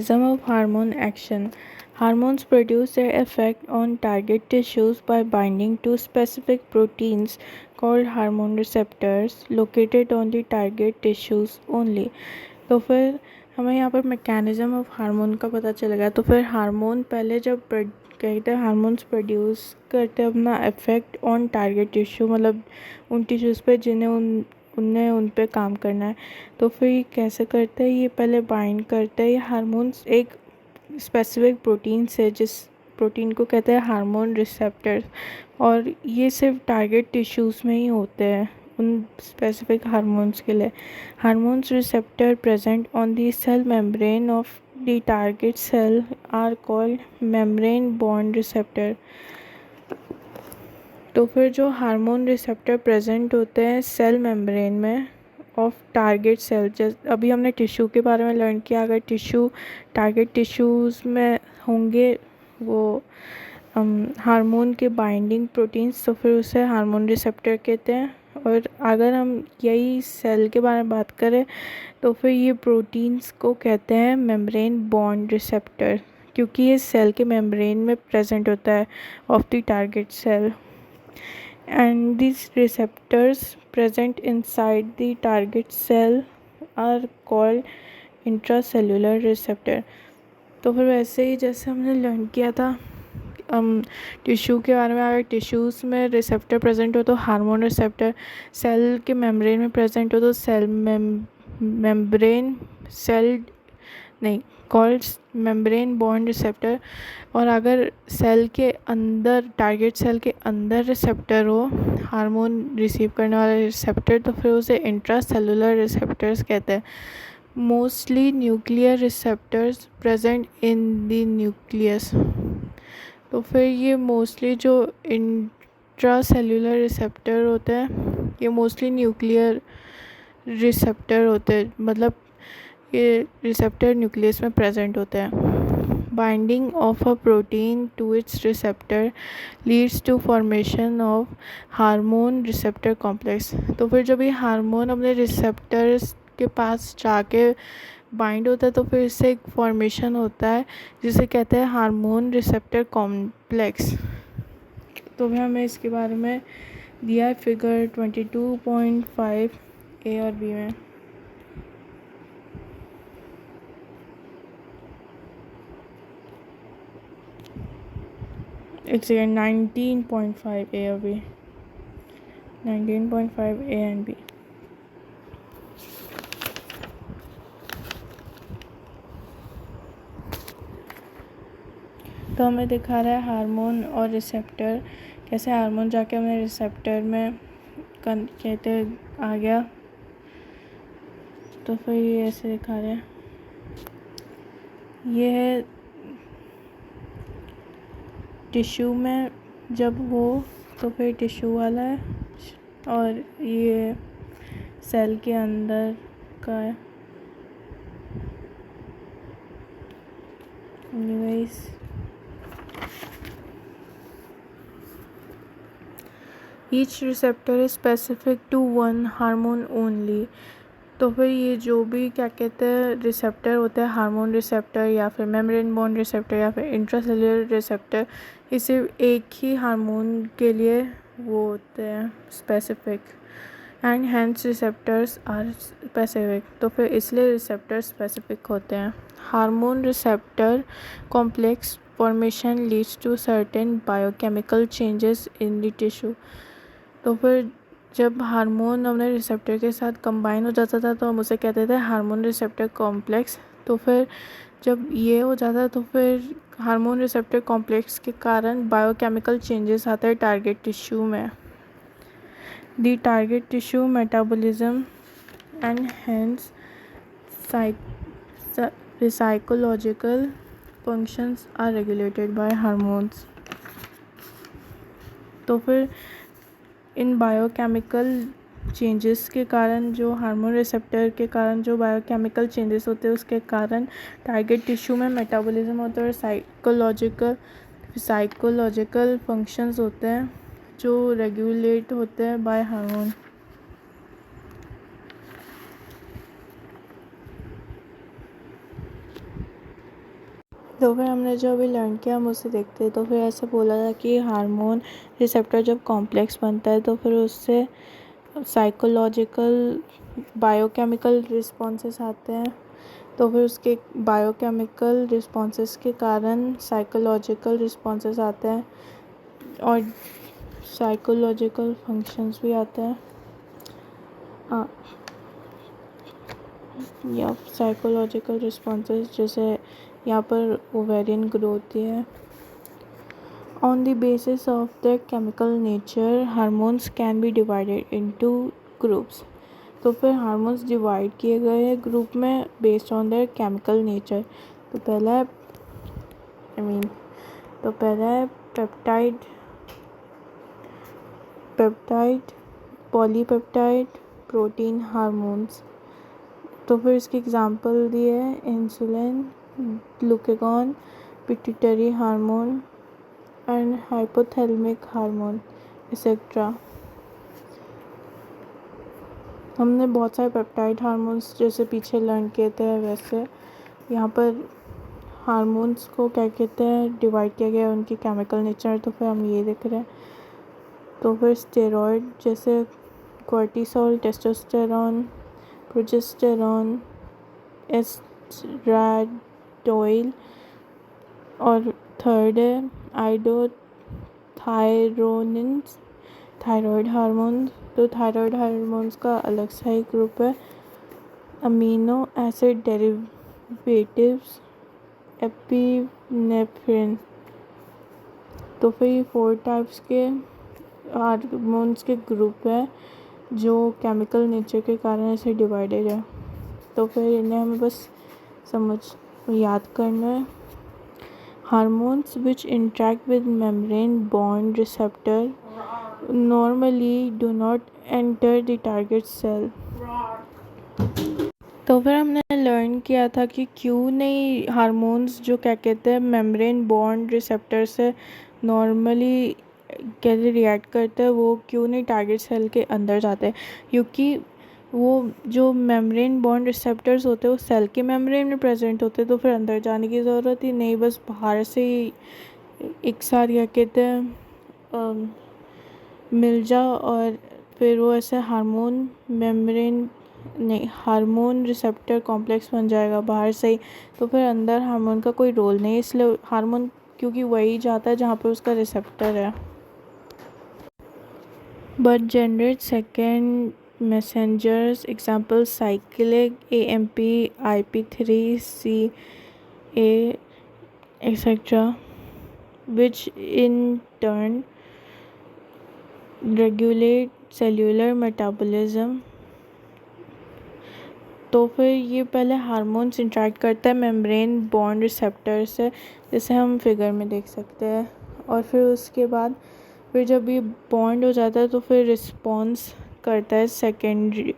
Mechanism of hormone action. Hormones produce their effect on target tissues by binding to specific proteins called hormone receptors located on the target tissues only. तो फिर हमें यहाँ पर mechanism of hormone का पता चलेगा। तो फिर हार्मोन पहले जब कहते हैं हार्मोन्स प्रोड्यूस करते हैं अपना इफ़ेक्ट ऑन टारगेट टिश्यू, मतलब उन टिश्यूज़ पे जिन्हें उन पे काम करना है। तो फिर ये कैसे करते हैं, ये पहले बाइंड करते हैं ये हार्मोन्स एक स्पेसिफिक प्रोटीन से, जिस प्रोटीन को कहते हैं हार्मोन रिसेप्टर्स, और ये सिर्फ टारगेट टिश्यूज़ में ही होते हैं उन स्पेसिफिक हार्मोन्स के लिए। Hormones receptor present on the cell membrane of the target cell are called membrane bond receptor. तो फिर जो हार्मोन रिसेप्टर प्रेजेंट होते हैं सेल मेम्ब्रेन में ऑफ टारगेट सेल, जैसे अभी हमने टिश्यू के बारे में लर्न किया, अगर टिश्यू टारगेट टिश्यूज़ में होंगे वो हार्मोन के बाइंडिंग प्रोटीन्स, तो फिर उसे हार्मोन रिसेप्टर कहते हैं। और अगर हम यही सेल के बारे में बात करें तो फिर ये प्रोटीन्स को कहते हैं मेम्ब्रेन बॉन्ड रिसेप्टर, क्योंकि ये सेल के मेम्ब्रेन में प्रेजेंट होता है of the target cell. And these receptors present inside the target cell are called intracellular receptor। तो फिर वैसे ही जैसे हमने लर्न किया था टिश्यू के बारे में, अगर टिश्यूज़ में रिसेप्टर प्रेजेंट हो तो हार्मोन रिसेप्टर, सेल के मेम्ब्रेन में प्रेजेंट हो तो सेल मेम्ब्रेन सेल नहीं कॉल्ड मेम्ब्रेन बॉन्ड रिसेप्टर, और अगर सेल के अंदर टारगेट सेल के अंदर रिसेप्टर हो हार्मोन रिसीव करने वाला रिसेप्टर, तो फिर उसे इंट्रासेलुलर रिसेप्टर्स कहते हैं। Mostly nuclear receptors present in the nucleus. तो फिर ये मोस्टली जो इंट्रासेलुलर रिसेप्टर होते हैं ये मोस्टली न्यूक्लियर रिसेप्टर होते हैं, मतलब ये रिसेप्टर न्यूक्लियस में प्रेजेंट होते हैं। Binding of a protein to its receptor leads to formation of hormone receptor complex. तो फिर जब ये हार्मोन अपने रिसेप्टर्स के पास जाके बाइंड होता है तो फिर इससे एक फॉर्मेशन होता है जिसे कहते हैं हार्मोन रिसेप्टर कॉम्प्लेक्स। तो फिर हमें इसके बारे में दिया है फिगर 22.5 ए और बी में। एक सेकेंड, 19.5 ए और बी, 19.5 ए एंड बी। तो हमें दिखा रहा है हार्मोन और रिसेप्टर, कैसे हार्मोन जाके हमें रिसेप्टर में कहते आ गया। तो फिर ये ऐसे दिखा रहे हैं, ये है टिश्यू में जब हो तो फिर टिश्यू वाला है, और ये सेल के अंदर का है। Anyways each receptor is specific to one hormone only. तो फिर ये जो भी क्या कहते हैं रिसेप्टर होते हैं हार्मोन रिसेप्टर या फिर मेम्ब्रेन बॉन्ड रिसेप्टर या फिर इंट्रासेल्युलर रिसेप्टर, ये सिर्फ एक ही हार्मोन के लिए वो होते हैं specific, and hence receptors are specific. तो फिर इसलिए रिसेप्टर स्पेसिफिक होते हैं। Hormone receptor complex formation leads to certain biochemical changes in the tissue. तो फिर जब हार्मोन अपने रिसेप्टर के साथ कंबाइन हो जाता था तो हम उसे कहते थे हार्मोन रिसेप्टर कॉम्प्लेक्स। तो फिर जब ये हो जाता तो फिर हार्मोन रिसेप्टर कॉम्प्लेक्स के कारण बायोकेमिकल चेंजेस आते हैं टारगेट टिश्यू में। The target tissue metabolism and hence psychological functions are regulated by hormones. तो फिर इन बायोकेमिकल चेंजेस के कारण, जो हार्मोन रिसेप्टर के कारण जो बायोकेमिकल चेंजेस होते हैं उसके कारण टारगेट टिश्यू में मेटाबॉलिज्म होता है और साइकोलॉजिकल फंक्शंस होते हैं जो रेगुलेट होते हैं बाय हार्मोन। तो फिर हमने जो अभी लर्न किया हम उसे देखते हैं। तो फिर ऐसे बोला था कि हार्मोन रिसेप्टर जब कॉम्प्लेक्स बनता है तो फिर उससे साइकोलॉजिकल बायोकेमिकल रिस्पॉन्सेस आते हैं। तो फिर उसके बायोकेमिकल रिस्पॉन्सेस के कारण साइकोलॉजिकल रिस्पॉन्सेस आते हैं और साइकोलॉजिकल फंक्शंस भी आते हैं या साइकोलॉजिकल रिस्पॉन्सेस, जैसे यहाँ पर ओवेरियन ग्रोथ होती है। On the basis of their chemical nature hormones can be divided into groups. तो फिर हार्मोन्स डिवाइड किए गए हैं ग्रुप में based on their chemical nature. तो पहला है पेप्टाइड पॉलीपेप्टाइड प्रोटीन हार्मोन्स। तो फिर इसके एग्जांपल दिए हैं insulin, glucagon, pituitary hormone and hypothalamic hormone etcetera. हमने बहुत सारे पेप्टाइड हार्मोन्स जैसे पीछे लर्न किए थे, वैसे यहाँ पर हार्मोन्स को क्या कहते हैं डिवाइड किया गया है उनकी केमिकल नेचर। तो फिर हम ये देख रहे हैं। तो फिर स्टेरॉइड जैसे कोर्टिसोल, टेस्टोस्टेरोन, प्रोजेस्टेरोन, एस्ट्राडियोल। और थर्ड है आइडोथायरोनिन्स, थायराइड हार्मोन। तो थायराइड हार्मोन्स का अलग सा ही ग्रुप है। Amino acid derivatives, epinephrine. तो फिर ये 4 टाइप्स के हार्मोन्स के ग्रुप है जो केमिकल नेचर के कारण ऐसे डिवाइडेड है। तो फिर इन्हें हमें बस याद करना है। Hormones which interact with membrane bond receptor normally do not enter the target cell. तो फिर हमने लर्न किया था कि क्यों नहीं हार्मोन्स जो क्या कहते हैं मेम्ब्रेन बॉन्ड रिसेप्टर से नॉर्मली कैसे रिएक्ट करते हैं, वो क्यों नहीं टारगेट सेल के अंदर जाते हैं। क्योंकि वो जो मेम्ब्रेन बॉन्ड रिसेप्टर्स होते हैं वो सेल के मेम्ब्रेन में प्रेजेंट होते हैं। तो फिर अंदर जाने की ज़रूरत ही नहीं, बस बाहर से ही एक साथ क्या कहते हैं मिल जाओ और फिर वो ऐसे हार्मोन रिसेप्टर कॉम्प्लेक्स बन जाएगा बाहर से ही। तो फिर अंदर हार्मोन का कोई रोल नहीं है, इसलिए हार्मोन क्योंकि वही जाता है जहाँ पे उसका रिसेप्टर है। But generate second messengers example cyclic AMP, IP3, CA etc. which in turn regulate cellular metabolism। तो फिर ये पहले हार्मोन्स इंटरेक्ट करता है मेम्ब्रेन बॉन्ड रिसेप्टर से, जैसे हम फिगर में देख सकते हैं। और फिर उसके बाद फिर जब ये बॉन्ड हो जाता है तो फिर रिस्पॉन्स करता है सेकेंडरी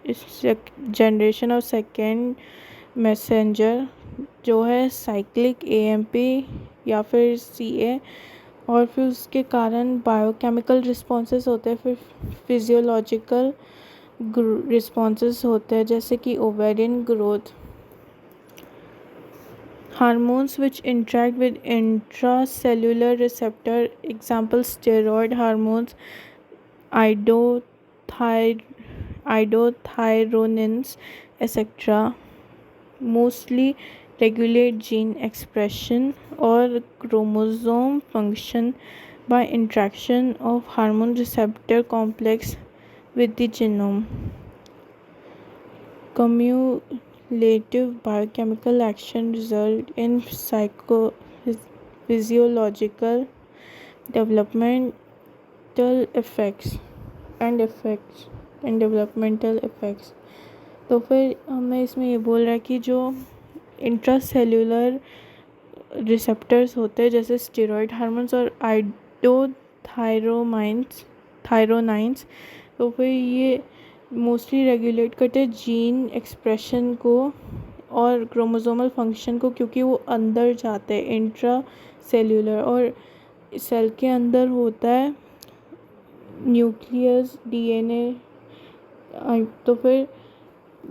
जनरेशन और सेकेंड मैसेंजर जो है साइक्लिक AMP या फिर CA। और फिर उसके कारण बायोकेमिकल रिस्पॉन्सेस होते हैं, फिर फिजियोलॉजिकल रिस्पॉन्सेस होते हैं जैसे कि ovarian growth. Hormones which interact with intracellular receptor example steroid hormones, iodothyronines etcetera mostly regulate gene expression और chromosome function by interaction of hormone receptor complex with the genome. Cumulative biochemical action result in physiological developmental effects and developmental effects। तो फिर हमें इसमें ये बोल रहा है कि जो इंट्रासेल्युलर रिसेप्टर्स होते हैं जैसे स्टेरॉयड हार्मोन्स और थायरोनाइंस, तो फिर ये मोस्टली रेगुलेट करते हैं जीन एक्सप्रेशन को और क्रोमोसोमल फंक्शन को, क्योंकि वो अंदर जाते हैं इंट्रा सेल्यूलर। और सेल के अंदर होता है न्यूक्लियस DNA। तो फिर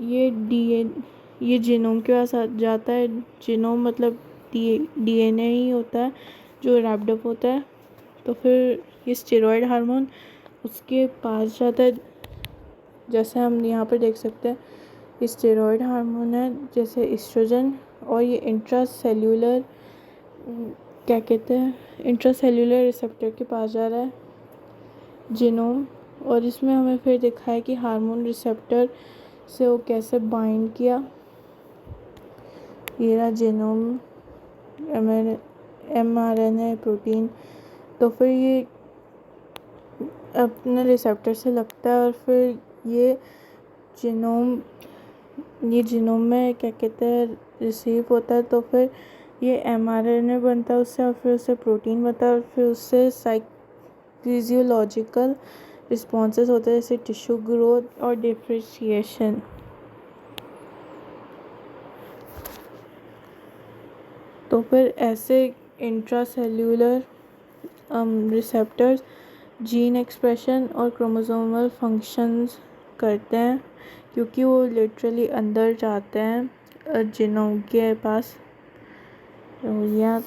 ये जीनोम के पास जाता है। जीनोम मतलब डीएनए ही होता है जो रैप्ड अप होता है। तो फिर ये स्टेरॉयड हार्मोन उसके पास जाता है, जैसे हम यहाँ पर देख सकते हैं ये स्टेरॉयड हार्मोन है जैसे एस्ट्रोजन, और ये इंट्रासेल्यूलर क्या कहते हैं इंट्रासेल्यूलर रिसेप्टर के पास जा रहा है जीनोम। और इसमें हमें फिर दिखा है कि हार्मोन रिसेप्टर से वो कैसे बाइंड किया। ये रहा जीनोम, mRNA प्रोटीन। तो फिर ये अपने रिसेप्टर से लगता है और फिर ये जीनोम में क्या कहते हैं रिसीव होता है। तो फिर ये mRNA बनता है उससे, और फिर उससे प्रोटीन बनता है, और फिर उससे फिजियोलॉजिकल रिस्पॉन्सेस होते हैं जैसे टिश्यू ग्रोथ और डिफरेंशिएशन। तो फिर ऐसे इंट्रासेल्यूलर रिसेप्टर्स जीन एक्सप्रेशन और क्रोमोसोमल फंक्शंस करते हैं, क्योंकि वो लिटरली अंदर जाते हैं जीनोम के पास। तो यह